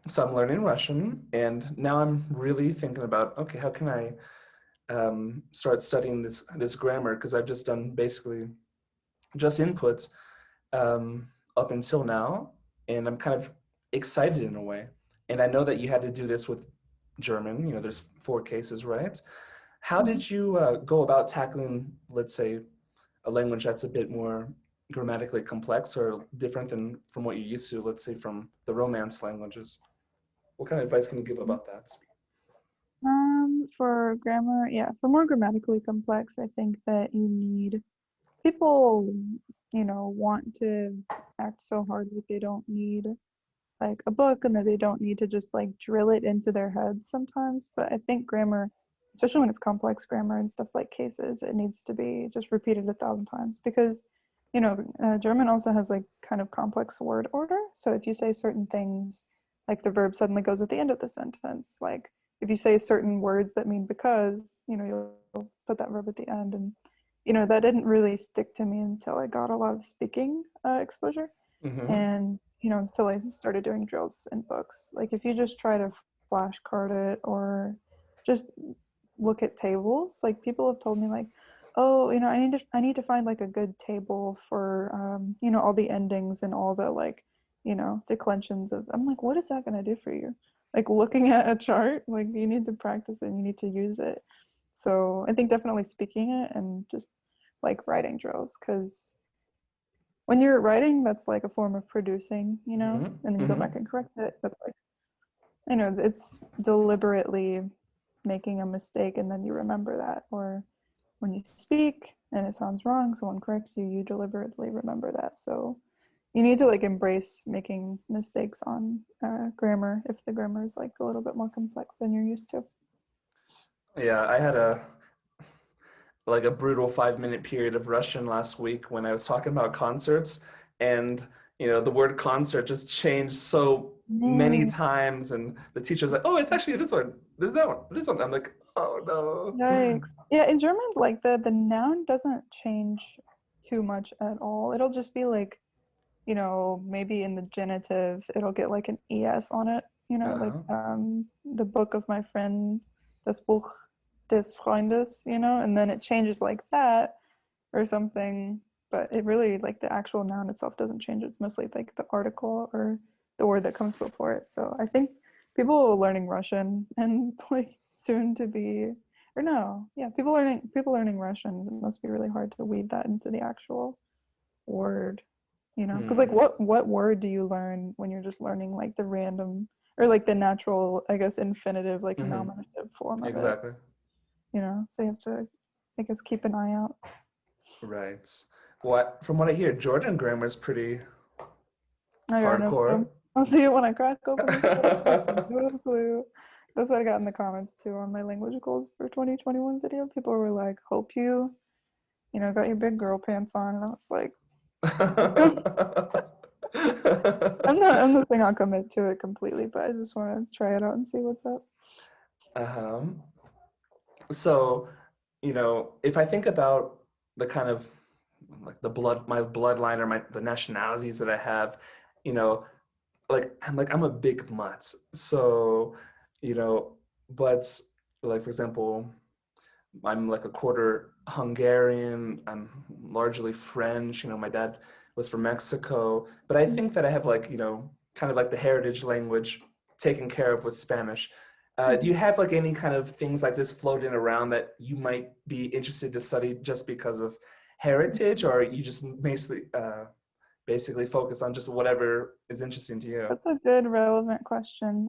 So I'm learning Russian, and now I'm really thinking about, okay, how can I start studying this grammar? Because I've just done basically just inputs up until now, and I'm kind of excited in a way. And I know that you had to do this with German. There's four cases, right? How Mhm. did you go about tackling, let's say, a language that's a bit more grammatically complex or different than from what you're used to, let's say from the Romance languages? What kind of advice can you give about that? For grammar, yeah, for more grammatically complex, I think that you need people, want to act so hard that they don't need like a book and that they don't need to just like drill it into their heads sometimes. But I think grammar, especially when it's complex grammar and stuff like cases, it needs to be just repeated 1,000 times because, German also has like kind of complex word order. So if you say certain things, like the verb suddenly goes at the end of the sentence, like if you say certain words that mean because, you'll put that verb at the end. And, that didn't really stick to me until I got a lot of speaking exposure. Mm-hmm. And, until I started doing drills in books. Like if you just try to flashcard it or just look at tables, like people have told me like, oh, I need to find like a good table for all the endings and all the like, declensions of. I'm like, what is that gonna do for you? Like looking at a chart, like you need to practice it and you need to use it. So I think definitely speaking it and just like writing drills because when you're writing, that's like a form of producing, Mm-hmm. and then you go Mm-hmm. back and correct it. That's like, it's deliberately making a mistake and then you remember that. Or when you speak and it sounds wrong, someone corrects you, you deliberately remember that. So you need to like embrace making mistakes on grammar if the grammar is like a little bit more complex than you're used to. Yeah, I had a brutal 5 minute period of Russian last week when I was talking about concerts, and the word concert just changed so many Mm, times, and the teacher's like, "Oh, it's actually this one, that one, this one." I'm like, "Oh no." yikes. Yeah, in German, like the noun doesn't change too much at all. It'll just be like maybe in the genitive, it'll get like an es on it. Like Uh-huh. the book of my friend, das Buch des Freundes, and then it changes like that or something. But it really like the actual noun itself doesn't change. It's mostly like the article or the word that comes before it. So I think people learning Russian and like soon to be or no, yeah, people learning Russian, it must be really hard to weave that into the actual word, because like Hmm. what word do you learn when you're just learning like the random or like the natural, I guess, infinitive, like Hmm. nominative form of it, Exactly. so you have to, I guess, keep an eye out. Right. From what I hear, Georgian grammar is pretty I got no hardcore. clue. I'll see it when I crack open this book. I have no clue. That's what I got in the comments too on my language goals for 2021 video. People were like, hope you got your big girl pants on, and I was like, I'm not saying I'll commit to it completely, but I just want to try it out and see what's up. um, so, if I think about the kind of like my bloodline or the nationalities that I have, you know, I'm a big mutt. So, you know, but like for example, I'm like a quarter Hungarian. I'm largely French. My dad was from Mexico, but I think that I have kind of like the heritage language taken care of with Spanish. Do Mhm. you have like any kind of things like this floating around that you might be interested to study just because of heritage, or you just basically focus on just whatever is interesting to you? That's a good relevant question.